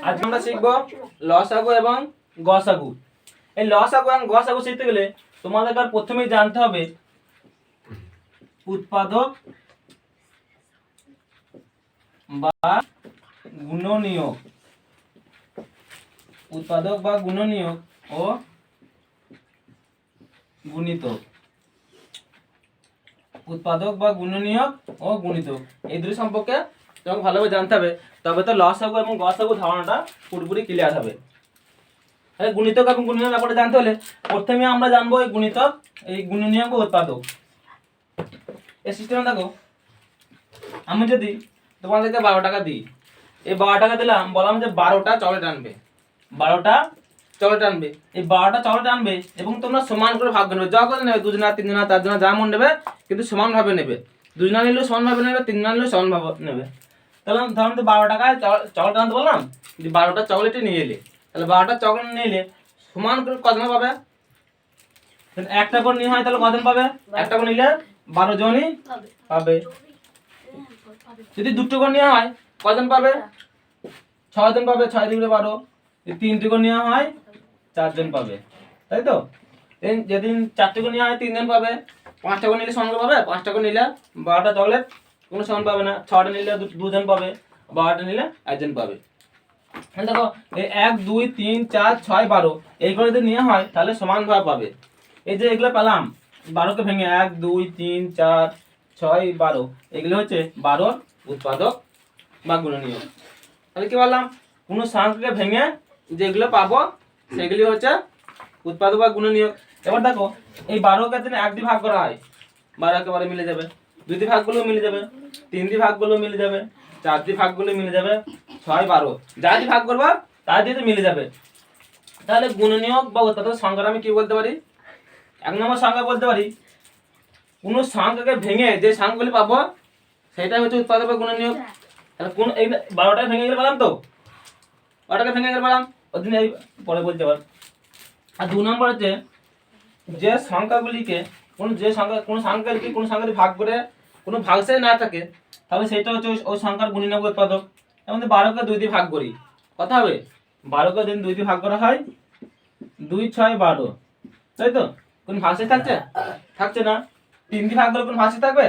আজ আমরা শিখব লসাগু এবং গসাগু। এই লসাগু এবং গসাগু শিখতে গেলে তোমাদের প্রথমেই জানতে হবে উৎপাদক বা গুণনীয়ক। উৎপাদক বা গুণনীয়ক ও গুণিতক। উৎপাদক বা গুণনীয়ক ও গুণিতক এই দুই সম্পর্কে তোমাকে ভালোভাবে জানতে হবে, তবে তো লসাগু এবং গসাগু ধারণাটা পুরোপুরি ক্লিয়ার হবে। তাহলে গুণিতক এবং গুণনীয়ক ব্যাপারটা জানতে হলে প্রথমে আমরা জানবো এই গুণিতক, এই গুণনীয়ক ও উৎপাদক। এই সিস্টেমে দেখো, আমি যদি তোমাদেরকে 12 টাকা দিই, এই 12 টাকা দিলাম, বললাম যে 12টা চকলেট আনবে, 12টা চকলেট আনবে। এই 12টা চকলেট আনবে এবং তোমরা সমান করে ভাগ করে নেবে, যা করে নেবে, 2 জনা 3 জনা 4 জনা যা মন নেবে, কিন্তু সমান ভাবে নেবে। 2 জনা নিলেও সমান ভাবে নেবে, 3 জনা নিলেও সমান ভাবে নেবে। তাহলে ধরুন তো 12 টাকায় চকলেট আনতে বললাম, যদি 12টা চকলেটই নিয়ে এলে, তাহলে 12টা চকলেট নিয়ে এলে সমান করে কজন পাবে? একটা করে নিয়ে হয় তাহলে কজন পাবে? একটা করে নিলে 12 জনই পাবে। যদি দুটো করে নেওয়া হয় কজন পাবে? 6 জন পাবে, 6 × 12। যদি 3টে করে নেওয়া হয় 4 জন পাবে, তাই তো? যেদিন 4টে করে নেওয়া হয় 3 জন পাবে। 5টা করে নিলে সমান পাবে, 5টা করে নিলে 12টা চকলেট কোনো সমান পাবে না। 6টা নিলে 2 জন পাবে, 12টা নিলে 1 জন পাবে। দেখো এই 1 2 3 4 6 12 এইগুলো যদি নেওয়া হয় তাহলে সমান ভাবে পাবে। এই যে এগুলো পেলাম 12কে ভেঙে 1 2 3 4 6 12, এগুলো হচ্ছে 12 উৎপাদক বা গুণনীয়ক। তাহলে কি বললাম, কোনো সংখ্যাকে ভেঙে যেগুলো পাবো সেগুলি হচ্ছে উৎপাদক বা গুণনীয়ক। এবার দেখো এই 12কে যদি 1 দিয়ে ভাগ করা হয় 12 একেবারে মিলে যাবে, 2 দিয়ে ভাগগুলো মিলে যাবে, 3 দিয়ে ভাগগুলো মিলে যাবে, 4 দিয়ে ভাগগুলো মিলে যাবে, 6 12 যা দিয়ে ভাগ করবা তার দিয়ে তো মিলে যাবে। তাহলে গুণনীয়ক বা উৎপাদক সংখ্যা আমি কি বলতে পারি? 1 নম্বর সংখ্যা বলতে পারি কোন সংখ্যাকে ভেঙে যে সংখ্যাগুলি পাবো সেটাই হচ্ছে উৎপাদক বা গুণনীয়ক। তাহলে কোন এই 12টাকে ভেঙে গেলে পেলাম তো, 12টাকে ভেঙে গেলে পেলাম, ওদিন এই পরে বলতে পার। আর 2 নম্বর হচ্ছে যে সংখ্যাগুলিকে কোন সংখ্যা যদি কোন সংখ্যা ভাগ করে কোনো ভাগশেষ না থাকে তাহলে সেটা হচ্ছে ওই সংখ্যার গুণনীয়ক উৎপাদক। যেমন 12কে 2 দিয়ে ভাগ করি, কত হবে? 12কে যদি 2 দিয়ে ভাগ করা হয় 2 6 12, তাই তো? কোন ভাগশেষ থাকছে? থাকছে না। 3 দিয়ে ভাগ করলে কোন ভাগশেষ থাকবে?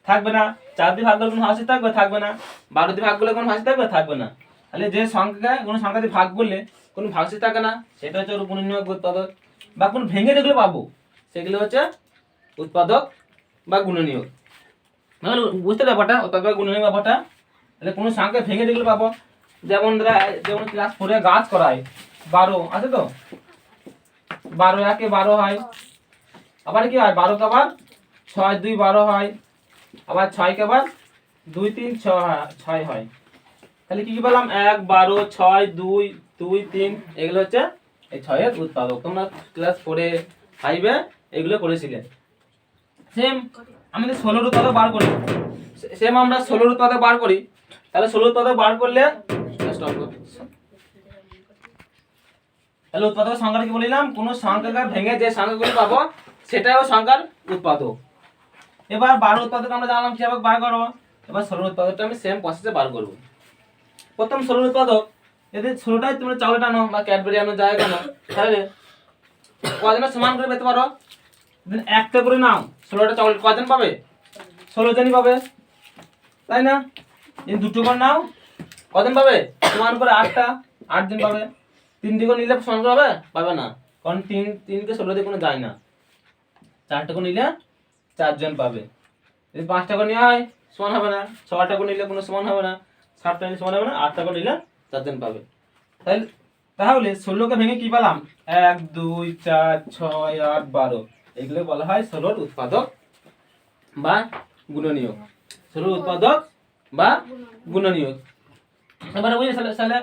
থাকবে না। 4 দিয়ে ভাগ করলে কোন ভাগশেষ থাকবে? থাকবে না। 12 দিয়ে ভাগ করলে কোন ভাগশেষ থাকবে? থাকবে না। তাহলে যে সংখ্যাকে কোন সংখ্যা দিয়ে ভাগ করলে কোন ভাগশেষ থাকে না সেটা হচ্ছে ওর গুণনীয়ক উৎপাদক। বা কোন ভেঙে যেগুলো পাবো সেগুলো হচ্ছে উৎপাদক বা গুণনীয়ক। মানে বুঝতে ব্যাপারটা, উৎপাদক বা গুণনীয়ক ব্যাপারটা। তাহলে কোন সংখ্যা ভেঙে যেগুলো পাবো, যেমন ক্লাস 4 এ গাছ করায় 12 আছে তো, 12 একে 12 হয়। আবার কি হয় 12 কে আবার 6 2 12 হয়। আবার 6 কে আবার 2 3 6 হয়। তাহলে কি কি পেলাম? 1 12 6 2 2 3, এগুলো হচ্ছে এই 6 এর উৎপাদক। তোমরা ক্লাস 4 এ 5 এ এগুলো করেছিলে। সেম আমাদের 16 এর উৎপাদক বার করি, সেম আমরা 16 এর উৎপাদক বার করি। তাহলে 16 এর উৎপাদক বার করলে তাহলে উৎপাদক সংখ্যাটা কি বলিলাম? কোন সংখ্যাকে ভেঙে যে সংখ্যাগুলো পাবো সেটাই ও সংখ্যার উৎপাদক। এবার 12 উৎপাদক আমরা জানলাম কিভাবে বার করব। এবার 16 উৎপাদকটা আমি সেম প্রসেসে বার করব। প্রথম 16 উৎপাদক, যদি 16টাই তোমরা চকলেট আনো বা ক্যাডবেরি আনো যাই কেন, তাহলে কজনের সমান করে পেতে পারো? একটা করে নাও, 16টা চকলেট কজন পাবে? 16 জনই পাবে, তাই না? এই দুটো করে নাও, কজন পাবে? সমান করে 8টা, 8 জন পাবে। 3 করে নিলে সমান করে পাবে? পাবে না, কারণ 3 কে 16 দিয়ে কোনো যায় না। 4টা করে নিলে 4 জন পাবে। যদি 5টা করে নেওয়া হয় সমান হবে না, 6টা করে নিলে কোনো সমান হবে না, 7টা নিলে সমান হবে না, 8টা করে নিলে 4 জন পাবে। তাহলে 16কে ভেঙে কি পেলাম? 1 2 4 6 8 12, এগুলো বলা হয় 16 উৎপাদক বা গুণনীয়ক। 16 উৎপাদক বা গুণনীয়ক। এবারে বুঝলি তাহলে?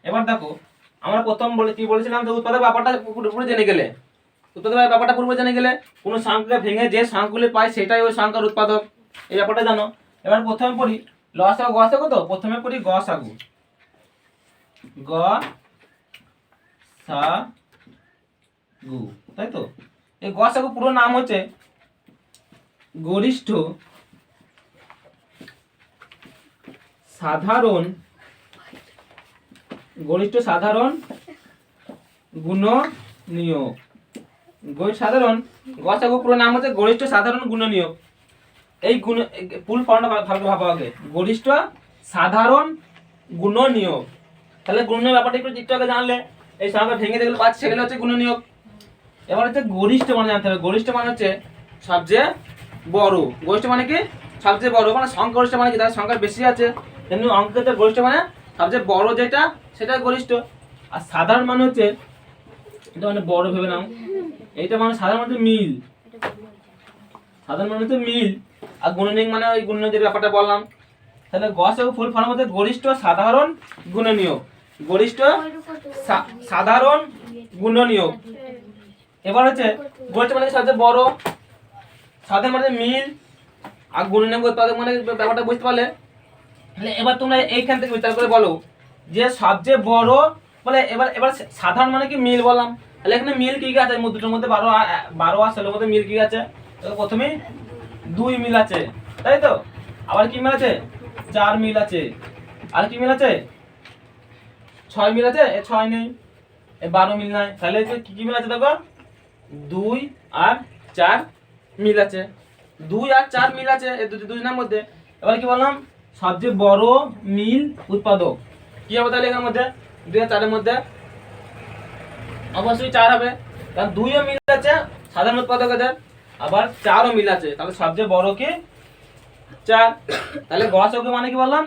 এবার দেখো আমরা প্রথম কি বলেছিলাম, যে উৎপাদক ব্যাপারটা পুরোপুরি জেনে গেলে, উৎপাদক ব্যাপারটা পুরোপুরি জেনে গেলে কোনো সংখ্যাকে ভেঙে যে সংখ্যাগুলি পায় সেটাই ওই সংখ্যার উৎপাদক, এই ব্যাপারটা জানো। এবার প্রথমে পড়ি লসাগু গসাগু, তো প্রথমে পড়ি গসাগু। গসাগু, তাই তো? এই গসাগু পুরো নাম হচ্ছে গরিষ্ঠ সাধারণ গরিষ্ঠ সাধারণ গুণনীয়ক। সাধারণ গসাগু পুরো নাম হচ্ছে গরিষ্ঠ সাধারণ গুণনীয়ক। এই গুণ ফুল ফর্মটা ভালো করে ভাবা আগে, গরিষ্ঠ সাধারণ গুণনীয়ক। তাহলে গুণনীয়ক ব্যাপারটা একটু আগে জানলে, এই সংখ্যা ভেঙে যেগুলো পাচ্ছে সেগুলো হচ্ছে গুণনীয়ক। এবার হচ্ছে গরিষ্ঠ মানে জানতে হবে। গরিষ্ঠ মানে হচ্ছে সবচেয়ে বড়। গরিষ্ঠ মানে কি? সবচেয়ে বড়, মানে সংখ্যাগরিষ্ঠ মানে কি? তার সংখ্যা বেশি আছে, তেমনি অঙ্কেতে গরিষ্ঠ মানে সবচেয়ে বড় যেটা সেটা গরিষ্ঠ। আর সাধারণ মানে হচ্ছে, এটা মানে বড় ভেবে নাও, এইটা মানে সাধারণ মানে মিল, সাধারণ মানে হচ্ছে মিল। আর গুণনীয়ক মানে ওই গুণনীয়ক যে ব্যাপারটা বললাম। তাহলে গসাগু ফুল ফর্ম হচ্ছে গরিষ্ঠ সাধারণ গুণনীয়ক। গরিষ্ঠ সাধারণ গুণনীয়ক। এবার হচ্ছে গরিষ্ঠ মানে সবচেয়ে বড়, সাধারণ মানে মিল, আর গুণনীয়ক উৎপাদক মানে ব্যাপারটা বুঝতে পারলে। তাহলে এবার তোমরা এইখান থেকে বিচার করে বলো যে সবচেয়ে বড় বলে, এবার এবার সাধারণ মানে কি মিল বললাম। তাহলে এখানে মিল কি কি আছে? দুটোর মধ্যে 12 আর 16 মধ্যে মিল কি আছে? প্রথমে 2 মিল আছে, তাই তো? আবার কি মিল আছে? 4 মিল আছে। আর কি মিল আছে? 6 মিল আছে। 6 নেই, 12 মিল নাই। তাহলে কি কি মিল আছে দেখো? 2 আর 4 মিল আছে। 2 আর 4 মিল আছে এই দুজনের মধ্যে। এবার কি বললাম? সবচেয়ে বড় মিল উৎপাদক কি হবে তাহলে এর মধ্যে? 2 আর 4 এর মধ্যে অবশ্যই 4 হবে, কারণ 2 ও মিল আছে সাধারণ উৎপাদকদের, আবার 4 ও মিল আছে। তাহলে সবচেয়ে বড় কি? 4। তাহলে গসাগু মানে কি বললাম?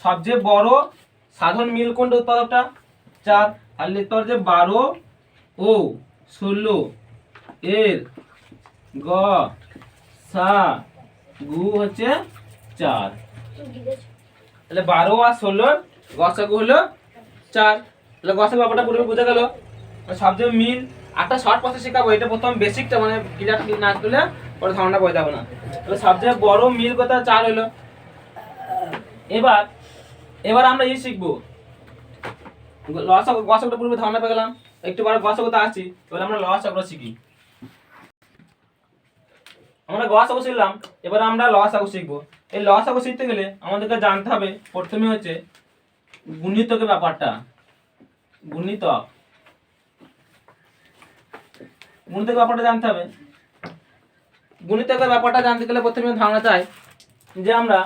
সবচেয়ে বড় সাধারণ মিল কোনটা উৎপাদকটা? 4। তাহলে লিখতে হবে যে 12 ও 16 এর গসাগু হচ্ছে 4। তাহলে 12 আর 16 গসাগু হলো 4। তাহলে গসাগু ব্যাপারটা পুরো বুঝে গেল। সবচেয়ে মিল একটা শর্ট প্রসেস শেখাবো, এটা প্রথম বেসিকটা, মানে ক্লিয়ার না করলে পরে ধারণা বোঝা যাবে না। তাহলে সবচেয়ে বড় মিল কথা 4 হলো। এবার এবার আমরা শিখবো লসাগু। গসাগুটা পুরো ধারণা পেয়ে গেলাম, একটু বড় গসাগুতে আসছি। এবার আমরা লসাগুটা শিখি। আমরা গসাগু শিখলাম, এবার আমরা লসাগু শিখবো। এই লসাগু শিখতে গেলে আমাদেরকে জানতে হবে প্রথমে হচ্ছে গুণিতকের ব্যাপারটা। গুণিতক ব্যাপারটা জানতে হবে। গুণিতকের ব্যাপারটা জানতে গেলে প্রথমে ধারণা চাই যে আমরা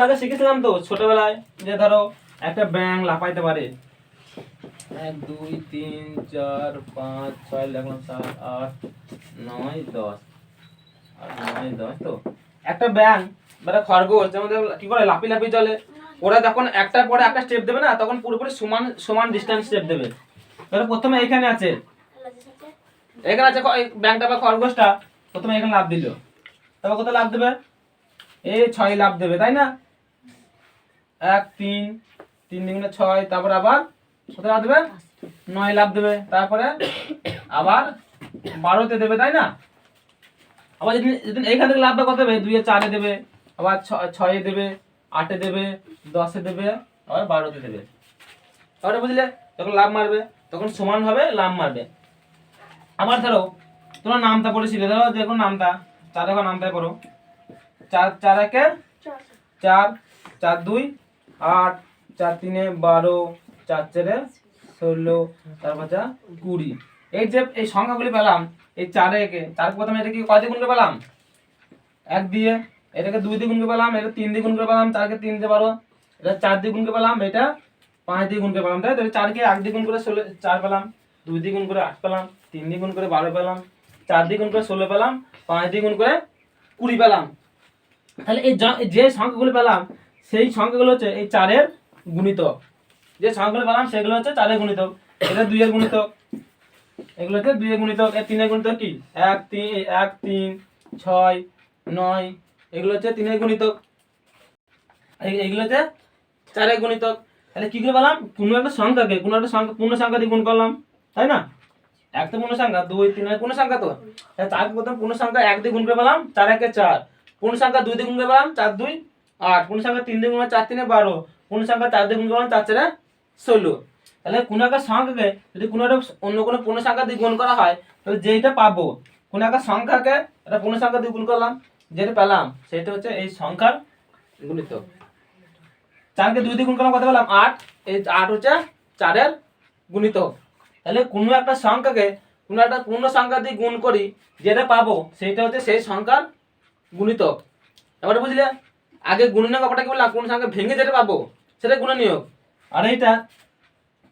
আগে শিখেছিলাম তো ছোটবেলায়, যে ধরো একটা ব্যাঙ লাফাইতে পারে 1 2 3 4 5 6 দেখলাম 7 8 9 10 আর 9 10। তো একটা ব্যাঙ মানে খরগোশ যেমন কি করে লাফি চলে, ওরা যখন একটার পরে একটা স্টেপ দেবে না, তখন পুরোপুরি সমান সমান ডিসটেন্স স্টেপ দেবে। তাহলে প্রথমে এখানে আছে ব্যাঙটা বা খরগোশটা প্রথমে এখানে লাফ দিল, তারপর কত লাফ দেবে? এই 6 লাফ দেবে, তাই না? 1 3 3 দুগুণে 6, তারপর আবার কত লাফ দেবে? 9 লাফ দেবে, তারপরে আবার 12তে দেবে, তাই না? আবার যেদিন এইখান থেকে লাফটা কত দেবে? 2 এ 4 এ দেবে, আবার 6 এ দেবে, 8 এ দেবে, 10 এ দেবে, আবার 12তে দেবে। তাহলে বুঝলে যখন লাফ মারবে তখন সমান ভাবে লাফ মারবে। আবার ধরো তোমরা নামটা পড়েছিলে, ধরো যে কোনো নামটা 4 এখন নামটাই পড়ো। 4 4 একে 4 4 2 8 4 3 12 4 4 16 তারপর 20। এই যে এই সংখ্যাগুলি পেলাম, এই 4 একে 4 প্রথমে এটা কি কয় দিয়ে গুণ করে পেলাম? 1 দিয়ে। এটাকে 2 দিয়ে গুণ করে পেলাম, এটা 3 দিয়ে গুণ করে পেলাম, 4 কে 3 দিয়ে 12, এটা 4 দিয়ে গুণ করে পেলাম, এটা 5 দিয়ে গুণ করে পেলাম, তাই তো? 4 কে 1 দিয়ে গুণ করে 4 পেলাম, 2 দিয়ে গুণ করে 8 পেলাম, 3 দিয়ে গুণ করে 12 পেলাম, 4 দিয়ে গুণ করে 16 পেলাম, 5 দিয়ে গুণ করে 20 পেলাম। তাহলে এই যে সংখ্যাগুলো পেলাম সেই সংখ্যাগুলো হচ্ছে এই 4 এর গুণিতক। যে সংখ্যাগুলো পেলাম সেগুলো হচ্ছে 4 এর গুণিতক। এটা 2 এর গুণিতক, এগুলো হচ্ছে 2 এর গুণিতক। এর 3 এর গুণিতক কি? 1 3 6 9, এগুলো হচ্ছে 3 এর গুণিতক। এইগুলো হচ্ছে 4 এর গুণিতক। তাহলে কি করে পেলাম? কোনো একটা সংখ্যাকে কোনো একটা সংখ্যা পূর্ণ সংখ্যা দিয়ে গুণ করলাম, তাই না? 1 তো পূর্ণ সংখ্যা, 2 3 এর পূর্ণ সংখ্যা। তো 4 প্রথম পূর্ণ সংখ্যা 1 দিয়ে গুণ করে পেলাম, 4 একে 4। পূর্ণ সংখ্যা 2 দিয়ে গুণ করে পেলাম, 4 2 8। পূর্ণ সংখ্যা 3 দিয়ে গুণ করে 4 3 12। পূর্ণ সংখ্যা 4 দিয়ে গুণ করলাম, 4 4 16। তাহলে কোনো একটা সংখ্যাকে যদি কোনো একটা অন্য কোনো পূর্ণ সংখ্যা দিয়ে গুণ করা হয়, তাহলে যেইটা পাবো, কোনো একটা সংখ্যাকে একটা পূর্ণ সংখ্যা দিয়ে গুণ করলাম, যেটা পেলাম সেটা হচ্ছে এই সংখ্যার গুণিতক। 4কে 2 দিয়ে গুণ করলাম কত পেলাম 8। এই 8 হচ্ছে 4-এর গুণিতক। তাহলে কোনো একটা সংখ্যাকে কোনো একটা পূর্ণ সংখ্যা দিয়ে গুণ করি, যেটা পাবো সেটা হচ্ছে সেই সংখ্যার গুণিতক। এবারে বুঝলে, আগে গুণনীয়ক ব্যাপারটা কি বললাম, কোন সংখ্যা ভেঙে যেটা পাবো সেটা গুণনীয়ক। আর এইটা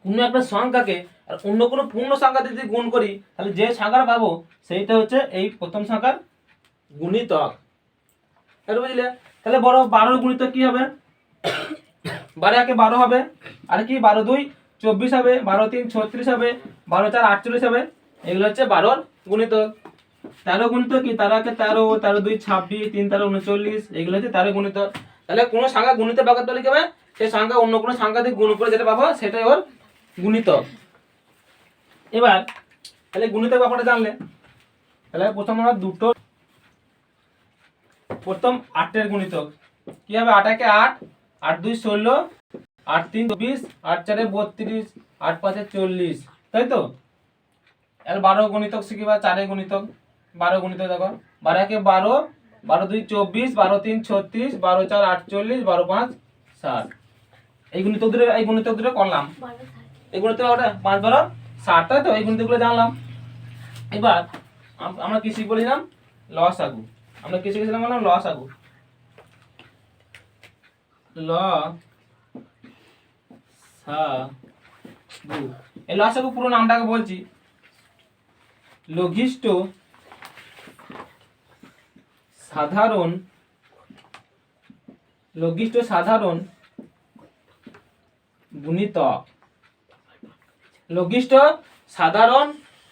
কোনো একটা সংখ্যাকে আর অন্য কোনো পূর্ণ সংখ্যা দিয়ে যদি গুণ করি, তাহলে যে সংখ্যাটা পাবো সেইটা হচ্ছে এই প্রথম সংখ্যার গুণিতক। এটা বুঝলে? তাহলে বড় 12 গুণিতক কি হবে? 12 একে 12 হবে, আর কি 12 2 24 হবে, 12 3 36 হবে, 12 4 48 হবে। এগুলো হচ্ছে 12 গুণিতক। 13 গুণিতক কি? 13 একে 13, 13 2 26, 3 13 39, এগুলো হচ্ছে 13 গুণিতক। তাহলে কোনো সংখ্যা গুণিতক বাক্য তৈরি হবে, সেই সংখ্যা অন্য কোনো সংখ্যা দিয়ে গুণ করে যেটা পাবো সেটাই ওর গুণিতক। এবার তাহলে গুণিতক ব্যাপারটা জানলে, তাহলে প্রথম আমরা প্রথম 8-এর গুণিতক কি হবে? 8 একে 8, 8 2 16, 8 3 24, 8 4 32, 8 5 40, তাই তো? আর 12 গুণিতক শিখিবা, 4-এর গুণিতক 12 গুণিতক দেখো, 12 একে 12, 12 2 24, 12 3 36, 12 4 48, 12 5 60। এই গুণিতক দুটো করলাম। এই গুণিতক ওটা 5 12 60, তাই তো? এই গুণিতকগুলো জানলাম। এবার আমরা কি শিখে বলেছিলাম? লসাগু। আমরা কি শিখেছিলাম বললাম? লসাগু। লসাগু, এই লসাগু পুরো নামটাকে বলছি, লঘিষ্ঠ সাধারণ গুণিতক। লঘিষ্ঠ সাধারণ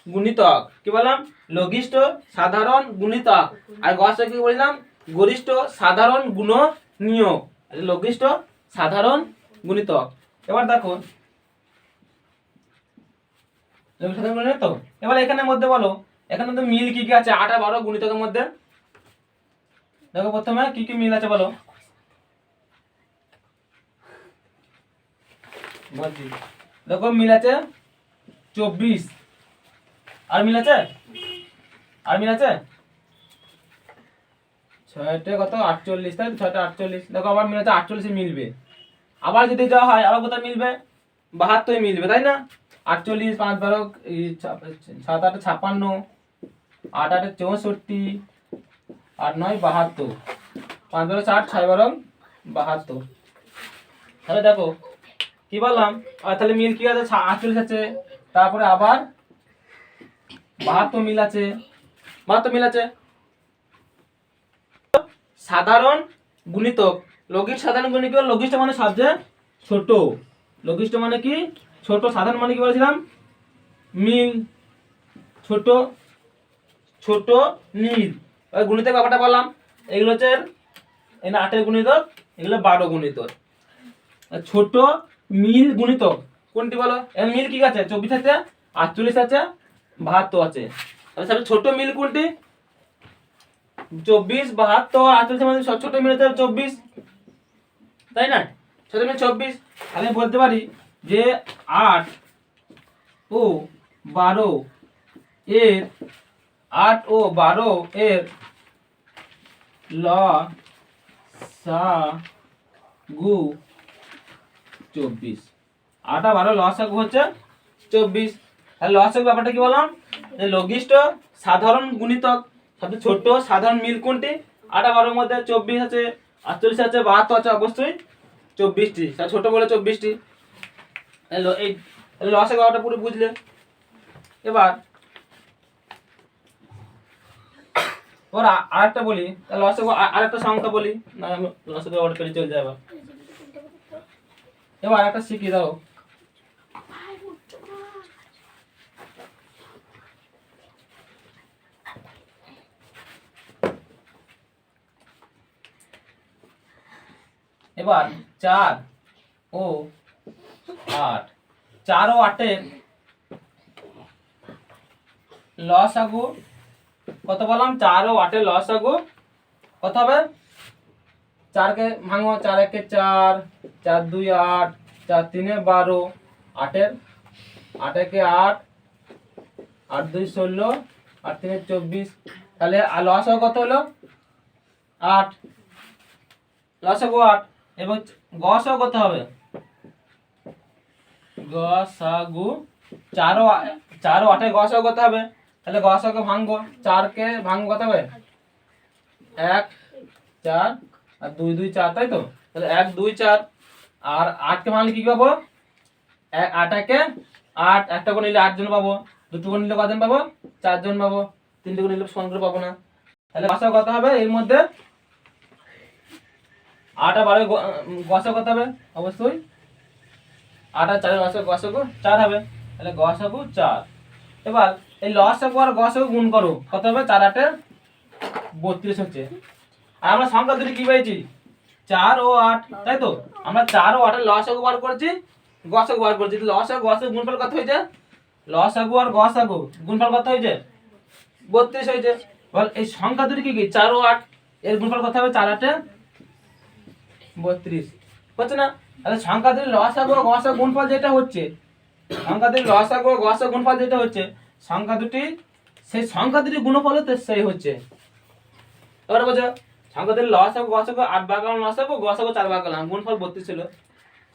গুণিতক কি বললাম? লঘিষ্ঠ সাধারণ গুণিতক। আর গসাগু কি বললাম? গরিষ্ঠ সাধারণ গুণনীয়ক। লঘিষ্ঠ সাধারণ গুণিতক। এবার দেখো, লঘিষ্ঠ সাধারণ গুণিতক তো। এবার এখানের মধ্যে বলো, এখানে তো মিল কি কি আছে 8 আর 12 গুণিতকের মধ্যে? দেখো প্রথমে কি কি মিল আছে বলো। বলছি, দেখো মিল আছে 24, আর মিল আছে 6টা কত 48, তাই 6টা 48। দেখো আবার মিল আছে 48 মিলবে। আবার যদি যাওয়া হয় আবার কোথায় মিলবে? 72 মিলবে, তাই না? 48 5 12 7 8 56, 8 8 64, 8 9 72, 5 12 60, 6 12 72। তাহলে দেখো কি বললাম, আর তাহলে মিল কি আছে? 48 আছে, তারপরে আবার 72 মিল আছে, 72 মিল আছে। সাধারণ গুণিতক, লঘিষ্ঠ সাধারণ গুণিতক। লঘিষ্ঠ মানে সবচেয়ে ছোট, লঘিষ্ঠ মানে কি? ছোট। সাধারণ মানে কি বলেছিলাম? মিল, ছোট ছোট মিল। গুণিতক ব্যাপারটা বললাম, এগুলো হচ্ছে 8-এর গুণিতক, এগুলো 12 গুণিতক। ছোট মিল গুণিতক কোনটি বলো? এর মিল কি আছে? 24 আছে, 48 আছে, 72 আছে। তাহলে সবচেয়ে ছোট মিল কোনটি? 24, 72, 48 মধ্যে সব ছোট মিল হচ্ছে 24, তাই না? ছোট মিল 24। আমি বলতে পারি যে 8 ও 12 এর 8 ও 12 এর লসাগু 24। 8 আর 12 লসাগু হচ্ছে 24। তাহলে লসাগু ব্যাপারটা কি বললাম? যে লঘিষ্ঠ সাধারণ গুণিতক, সবচেয়ে ছোট সাধারণ মিল কোনটি? 8 আর 12 মধ্যে 24 আছে, 48 আছে, 72 আছে, অবশ্যই 24টি। ছোট বলে 24টি। এই লসাগু ব্যাপারটা পুরো বুঝলে। এবার ওর আরেকটা বলি, লসাগু আরেকটা সংখ্যা বলি না, লসাগু অর্ডার করে চলে যাবে। এবার আরেকটা শিখিয়ে দাও। এবার 4 ও 8, 4 ও 8-এর লসাগু কত বললাম? 4 ও 8-এর লসাগু কত হবে? 4কে ভাঙো, 4 1 4, 4 2 8, 4 3 12, 8 1 8, 8 2 16, 8 3 24। তাহলে লসাগু কত হলো? 8, লসাগু 8। এবং গসাগু করতে হবে, গসাগু 4 ও 8 গসাগু করতে হবে। তাহলে গসাগু ভাঙবো, 4 কে ভাঙবো কত হবে 1 4 আর 2 2 4, তাই তো। তাহলে 1 2 4 আর 8 কে ভাঙলে কি পাবো 8 একে 8, একটা করে নিলে 8 জন পাবো, দুটো করে নিলে কজন পাবো 4 জন পাবো, তিনটে করে নিলে সমান করে পাবো না। তাহলে গসাগু কত হবে এর মধ্যে 8 আর 12 গসাগু কত হবে অবশ্যই 8 আর 4 গসাগু 4 হবে। তাহলে গসাগু 4। এবার এই লসাগু আর গসাগু গুণ করো, কত হবে 4 8 32 হচ্ছে। আর আমরা সংখ্যা দুটি কি পেয়েছি 4 ও 8, তাই তো। আমরা 4 ও 8 এর লসাগু বার করেছি, গসাগু বার করেছি। লসাগু গসাগু গুণফল কত হয়েছে, লসাগু আর গসাগু গুণফল কত হয়েছে 32 হয়েছে। বল এই সংখ্যা দুটি কি কি 4 ও 8 এর গুণফল কত হবে 4 8 32 হচ্ছে না। তাহলে সংখ্যা দুটির লসাগু ও গসাগু গুণফল যেটা হচ্ছে, সংখ্যা দুটির লসাগু ও গসাগু গুণফল যেটা হচ্ছে, সংখ্যা দুটি সেই সংখ্যা দুটির গুণফল তো সেই হচ্ছে। এবারে বোঝো সংখ্যা দুটির লসাগু গসাগু 8 ভাগ করলাম লসাগু, গসাগু 4 ভাগ করলাম, গুণফল 32 ছিল।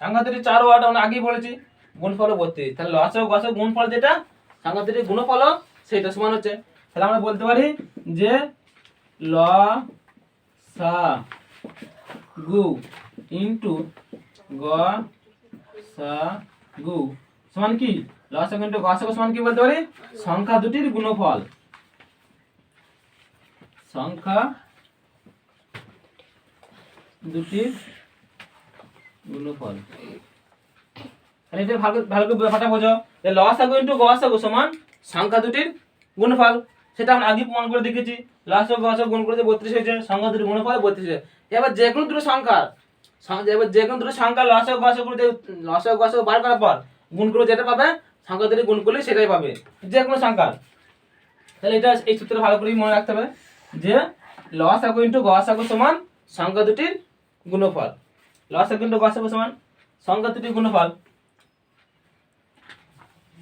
সংখ্যা দুটি 4 ও 8 আমরা আগেই বলেছি, গুণফল 32। তাহলে লসাগু গসাগু গুণফল যেটা, সংখ্যা দুটির গুণফল সেটা সমান হচ্ছে। তাহলে আমরা বলতে পারি যে লসাগু ইনটু গসাগু সমান কি, লসাগু ইনটু গসাগু সমান কি বলতে পারি সংখ্যা দুটির গুণফল, সংখ্যা দুটির গুণফল। তাহলে এটা ভালো ভালো করে ব্যাপারটা বোঝো যে লসাগু ইনটু গসাগু সমান সংখ্যা দুটির গুণফল। সেটা আমরা আগে প্রমাণ করে দেখেছি, লসাগু গসাগু গুণ করেছে 32 হয়েছে, সংখ্যা দুটির গুণফল 32 হয়েছে। এবার যে কোনো দুটো সংখ্যার লসাগু গসাগু বার করার পর গুণ করে যেটা পাবে সংখ্যা দুটি গুণ করলে সেটাই পাবে, যে কোনো সংখ্যার। তাহলে এটা এই সূত্র ভালো করে মনে রাখতে হবে যে লসাগু ইনটু গসাগু সমান সংখ্যা দুটির গুণফল, লসাগু ইনটু গসাগু সমান সংখ্যা দুটির গুণফল।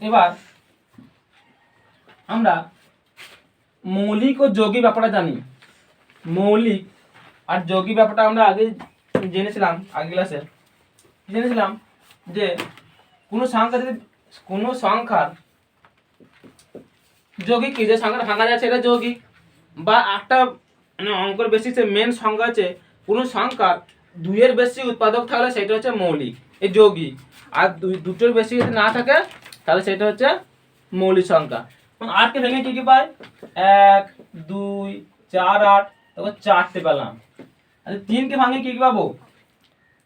এবার আমরা মৌলিক ও যৌগিক ব্যাপারটা জানি। মৌলিক আর যৌগিক ব্যাপারটা আমরা আগে জেনেছিলাম, আগের ক্লাসে জেনেছিলাম যে কোনো সংখ্যা যদি কোনো সংখ্যার যৌগিক কি, যে সংখ্যাটা ভাঙা যাচ্ছে এটা যৌগিক, বা একটা মানে অঙ্কের বেসিসে মেন সংখ্যা আছে কোনো সংখ্যার 2 এর বেশি উৎপাদক থাকলে সেটা হচ্ছে মৌলিক, এই যৌগিক। আর দুটোর বেশি যদি না থাকে তাহলে সেটা হচ্ছে মৌলিক সংখ্যা। 8 কে ভেঙে কি কি পাই 1 2 4 8, তারপর 4টে পেলাম। আর 3 কে ভাঙে কি কি পাবো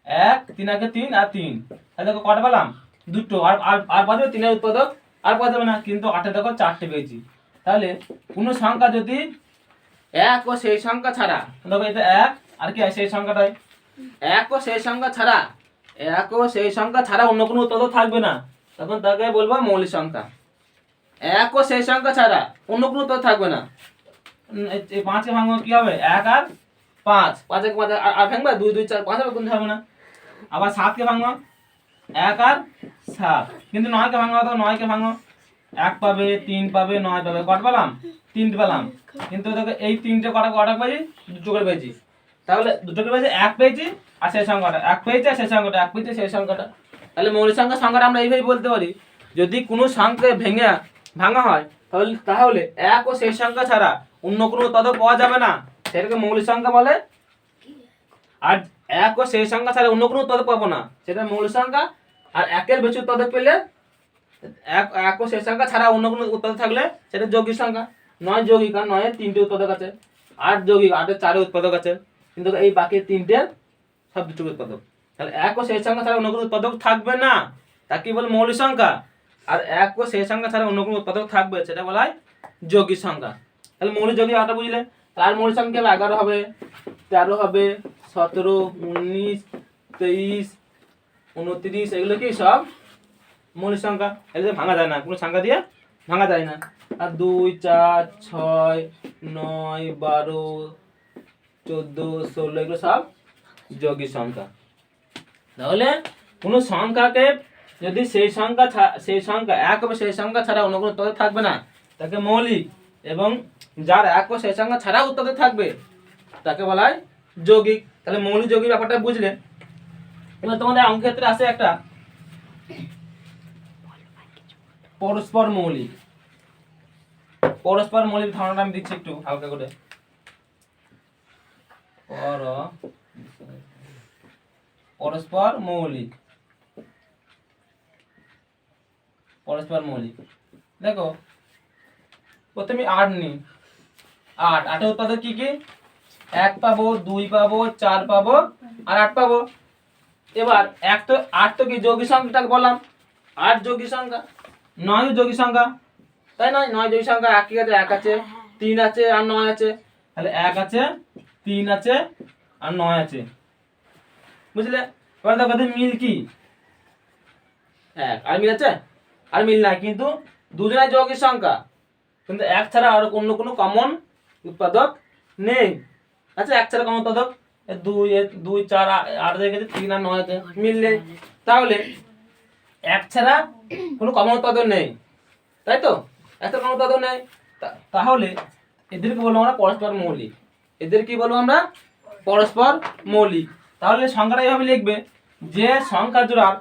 1 3 আগে 3 আর 3, তাহলে দেখো কটা পেলাম দুটো। আর আর পাবে 3 এর উৎপাদক আর পাওয়া যাবে না, কিন্তু 8 এ দেখো 4টে পেয়েছি। তাহলে কোনো সংখ্যা যদি 1 ও সেই সংখ্যা ছাড়া, দেখো এটা 1 আর কি সেই সংখ্যাটাই 1 ও সেই সংখ্যা ছাড়া, 1 ও সেই সংখ্যা ছাড়া অন্য কোনো উৎপাদক থাকবে না, তখন তাকে বলবো মৌলিক সংখ্যা। 1 ও সেই সংখ্যা ছাড়া অন্য কোনো উৎপাদক থাকবে না। এই 5 কে ভাঙবো কি হবে 1 আর 5, 5 এর 5 আর ভাঙবা 2 2 4 5 আর গুণ হবে না। আবার 7 কে ভাঙবো 1 আর 7, কিন্তু 9 কে ভাঙবো, তো 9 কে ভাঙবো 1 পাবে 3 পাবে 9 পাবে, কত পেলাম 3 পেলাম। কিন্তু দেখো এই 3টে কটা পেয়েছি, দুটো করে পেয়েছি। তাহলে দুটো করে পেয়েছি 1 পেয়েছি আর সেই সংখ্যাটা 1 পেয়েছি আর সেই সংখ্যাটা 1 পেয়েছি সেই সংখ্যাটা। তাহলে মৌলিক সংখ্যাটা আমরা এইভাবে বলতে পারি, যদি কোনো সংখ্যা ভাঙা হয় তাহলে 1 ও সেই সংখ্যা ছাড়া অন্য কোনো উৎপাদক পাওয়া যাবে না, সেটাকে মৌলিক সংখ্যা বলে। আর 1 ও সেই সংখ্যা ছাড়া অন্য কোনো উৎপাদক পাবো না, সেটা মৌলিক সংখ্যা। আর 1 এর বেশি উৎপাদক পেলে 1 ও সেই সংখ্যা ছাড়া অন্য কোনো উৎপাদক থাকলে সেটা যৌগিক সংখ্যা। 9 যৌগিক, আর 9 এর 3টে উৎপাদক আছে, 8 যৌগিক, 8 এর 4 উৎপাদক আছে, কিন্তু এই বাকি 3টে সব দুটো উৎপাদক। তাহলে 1 ও সেই সংখ্যা ছাড়া অন্য কোনো উৎপাদক থাকবে না, তাকে বলে মৌলিক সংখ্যা। আর 1 ও সেই সংখ্যা ছাড়া অন্য কোনো উৎপাদক থাকবে সেটা বলা হয় যৌগিক সংখ্যা। তাহলে মৌলিক যৌগিক আটা বুঝলে। তার মৌলিক সংখ্যা 11 হবে, 13 হবে, 17 19 23 29, এগুলো কি সব মৌলিক সংখ্যা। এগুলো ভাঙা যায় না, কোনো সংখ্যা দিয়ে ভাঙা যায় না। আর 2 4 6 9 12 14 16 এগুলো সব যৌগিক সংখ্যা। তাহলে কোনো সংখ্যাকে যদি সেই সংখ্যা 1 হবে সেই সংখ্যা ছাড়া অন্য কোনো উৎপাদক থাকবে না, তাকে মৌলিক। এবং যার 1 ও সেই সংখ্যা ছাড়া উৎপাদক থাকবে তাকে বলা হয় যৌগিক। তাহলে মৌলিক যৌগিক ব্যাপারটা বুঝলে। এবার তোমাদের অঙ্ক ক্ষেত্রে আছে একটা পরস্পর মৌলিক। পরস্পর মৌলিক ধারণাটা আমি দিচ্ছি একটু হালকা করে। পরস্পর মৌলিক, পরস্পর মৌলিক। দেখো প্রথমে 8 নিই। 8 উৎপাদক কি কি? 1 পাবো, 2 পাবো, 4 পাবো আর 8 পাবো। এবার 8 তো কি যৌগিক সংখ্যাটাকে বললাম, 8 যৌগিক সংখ্যা, 9 যৌগিক সংখ্যা, তাই নয়? 9 যৌগিক সংখ্যা, 1 আছে, 3 আছে আর 9 আছে। তাহলে 1 আছে, 3 আছে আর 9 আছে, বুঝলে? এবার দেখো মিল কি? 1 আর মিল আছে? আর মিল নাই, কিন্তু দুজনের যৌগিক সংখ্যা, কিন্তু 1 ছাড়া আর অন্য কোনো কমন উৎপাদক নেই। আচ্ছা 1 ছাড়া কমন উৎপাদক 2, 2 4 8 হয়ে গেছে, 3 আর 9 আছে, মিল নেই। তাহলে 1 ছাড়া কোনো কমন উৎপাদক নেই, তাই তো? 1 ছাড়া কমন উৎপাদক নেই, তাহলে এদেরকে বলবো আমরা পরস্পর মৌলিক। এদের কি বলবো আমরা? পরস্পর মৌলিক। তাহলে সংখ্যাটা এইভাবে লিখবে, যে সংখ্যা জোড়ার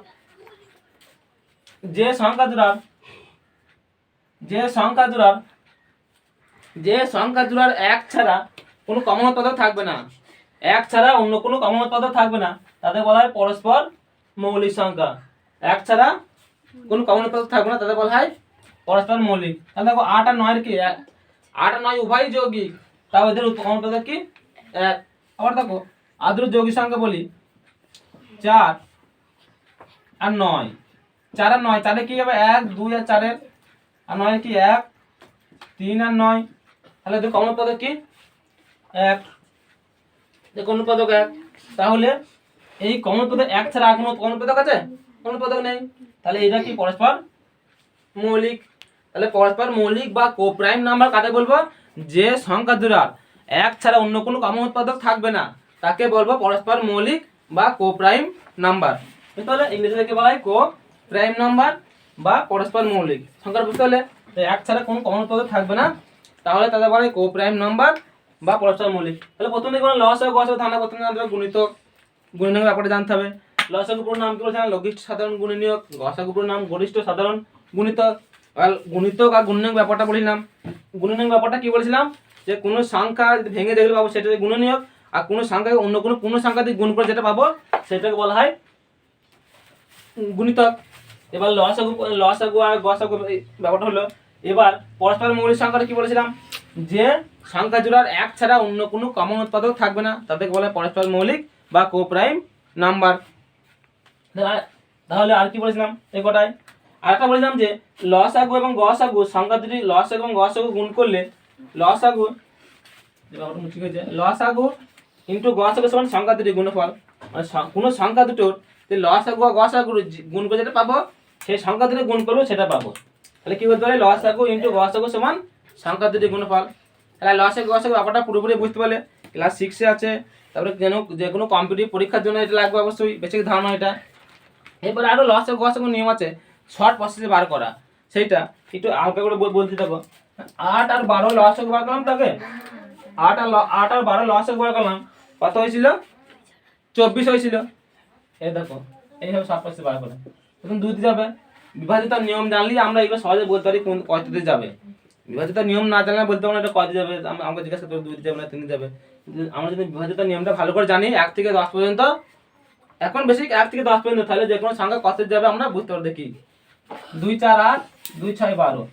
1 ছাড়া কোনো কমন উৎপাদক থাকবে না, 1 ছাড়া অন্য কোনো কমন উৎপাদক থাকবে না, তাদের বলা হয় পরস্পর মৌলিক সংখ্যা। 1 ছাড়া কোনো কমন উৎপাদক থাকবে না, তাদের বলা হয় পরস্পর মৌলিক। তাহলে দেখো 8 আর 9 এর কি? 8 আর 9 উভয়ই যৌগিক, তাও এদের কমন উৎপাদক কি? 1। আবার দেখো আদ্র যৌগিক সংখ্যা বলি, 4 আর 9, 4 আর 9, 4 কি হবে? 1 2 আর 4 এর, আর 9 কি? 1 3 আর 9, তাহলে এদের কমন উৎপাদক কি? 1। যে কমন উৎপাদক 1, তাহলে এই কমন উৎপাদক 1 ছাড়া আর কোনো কমন উৎপাদক আছে? কমন উৎপাদক নেই, তাহলে এটা কি? পরস্পর মৌলিক। তাহলে পরস্পর মৌলিক বা কোপ্রাইম নাম্বার কাকে বলবো? যে সংখ্যা জোড়ার 1 ছাড়া অন্য কোনো কমন উৎপাদক থাকবে না, তাকে বলবো পরস্পর মৌলিক বা কোপ্রাইম নাম্বার। তাহলে ইংরেজিতে বলা হয় কোপ্রাইম নাম্বার বা পরস্পর মৌলিক। সংখ্যা বুঝতে হলে 1 ছাড়া কোনো কমন উৎপাদক থাকবে না, তাহলে তাদের বলা হয় কোপ্রাইম নাম্বার বা পরস্পর মৌলিক। তাহলে প্রথমে কোনো লসাগু গসাগু ধারণা প্রথমে জানতে হবে, গুণিতক গুণনীয়ক ব্যাপারটা জানতে হবে। লসাগু পুরো নাম কি বলছিলাম? লঘিষ্ঠ সাধারণ গুণনীয়ক। গসাগু পুরো নাম গরিষ্ঠ সাধারণ গুণিতক। আর গুণিতক আর গুণনীয়ক ব্যাপারটা বলছিলাম। গুণনীয়ক ব্যাপারটা কি বলেছিলাম? যে কোনো সংখ্যা যদি ভেঙে দেখলে পাবো সেটা গুণনীয়ক, আর কোনো সংখ্যাকে অন্য কোনো পূর্ণ সংখ্যা দিয়ে গুণ করে যেটা পাবো সেটাকে বলা হয় গুণিতক। এবার লসাগু আর গসাগু ব্যাপারটা হলো। এবার পরস্পর মৌলিক সংখ্যাটা কি বলেছিলাম? যে সংখ্যা জোড়ার 1 ছাড়া অন্য কোনো কমন উৎপাদক থাকবে না, তাদেরকে বলা হয় পরস্পর মৌলিক বা কোপ্রাইম নাম্বার। তাহলে আর কি বলেছিলাম এই কটাই? আর একটা বলেছিলাম যে লসাগু এবং গসাগু সংখ্যা দুটি, লসাগু এবং গসাগু গুণ করলে লসাগু ইন্টু গসাগু সমান সংখ্যা দুটি গুণফল। মানে কোনো সংখ্যা দুটোর লসাগু আর গসাগু গুণ করে যেটা পাবো সেই সংখ্যা দুটো গুণ করবো সেটা পাবো। তাহলে কি বলতে পারি? লসাগু ইন্টু গসাগু সমান সংখ্যা দুটি গুণফল। তাহলে লসাগু গসাগু ব্যাপারটা পুরোপুরি বুঝতে পারলে। ক্লাস 6-এ আছে, তারপরে যে কোনো কম্পিটিটিভ পরীক্ষার জন্য এটা লাগবে অবশ্যই, বেসিক ধারণা এটা। এরপরে আরও লসাগু গসাগু নিয়ম আছে শর্ট প্রসেসে বার করা, সেইটা একটু হালকা করে বলতে থাকো। 8 আর 12 লসাগু বার করলাম, তাকে 8 আর 12 লসাগু বার করলাম, কত হয়েছিল? 24 হয়েছিল। এই দেখো এইভাবে শর্ট প্রসেসে বার করে তখন 2 দিতে হবে। বিভাজিত নিয়ম জানলে আমরা এবার সহজে বলতে পারি কোন কয়তে যাবে। বিভাজিত নিয়ম না জানলে বলতে পারবো না এটা কয়তে যাবে, আমাকে জিজ্ঞাসা করতে 2 দিতে যাবে না 3 দিতে যাবে। আমরা যদি বিভাজিত নিয়মটা ভালো করে জানি 1 থেকে 10 পর্যন্ত, এখন বেশি 1 থেকে 10 পর্যন্ত, তাহলে যে কোনো সংখ্যা কত যাবে আমরা বুঝতে পারবো। দেখি 2 4 8 2 6 12,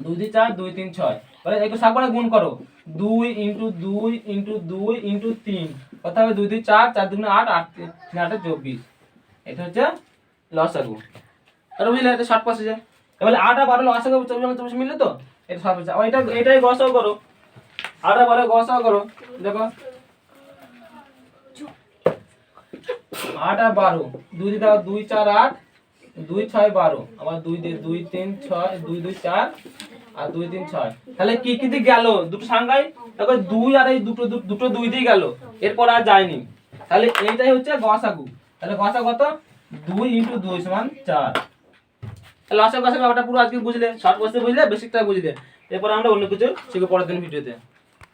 2 2 4 2 3 6, তাহলে একটু সাব করে গুণ করো। 2 ইনটু 2 ইনটু 2 ইনটু 3, কত হবে? 2 2 4 4 2 8 8 3 8 24। এটা হচ্ছে লসাগু। আর বুঝলে এটা শর্ট প্রসেসে। এবারে 8 আর 12 লসাগু 24 মিললে তো এটা শর্ট প্রসেস। আর এটাই গসাগু করো, 8 আর 12 গসাগু করো। দেখো 8 আর 12, 2 দিয়ে দাও 2 4 8 2 6 12, আবার 2 দিয়ে 2 3 6 2 2 4 আর 2 3 6। তাহলে কি কি দিয়ে গেল দুটো সংখ্যায়? দেখো 2 আর এই দুটো 2 দিয়ে গেল, এরপর আর যায়নি। তাহলে এইটাই হচ্ছে গসাগু। তাহলে গসাগু কত? 2 ইনটু 2 সমান 4। তাহলে লসাগু গসাগু ব্যাপারটা পুরো আজকে বুঝলে, শর্ট প্রসেসে বুঝলে, বেসিকটা বুঝলে। এরপর আমরা অন্য কিছু শিখব পরের দিন ভিডিওতে।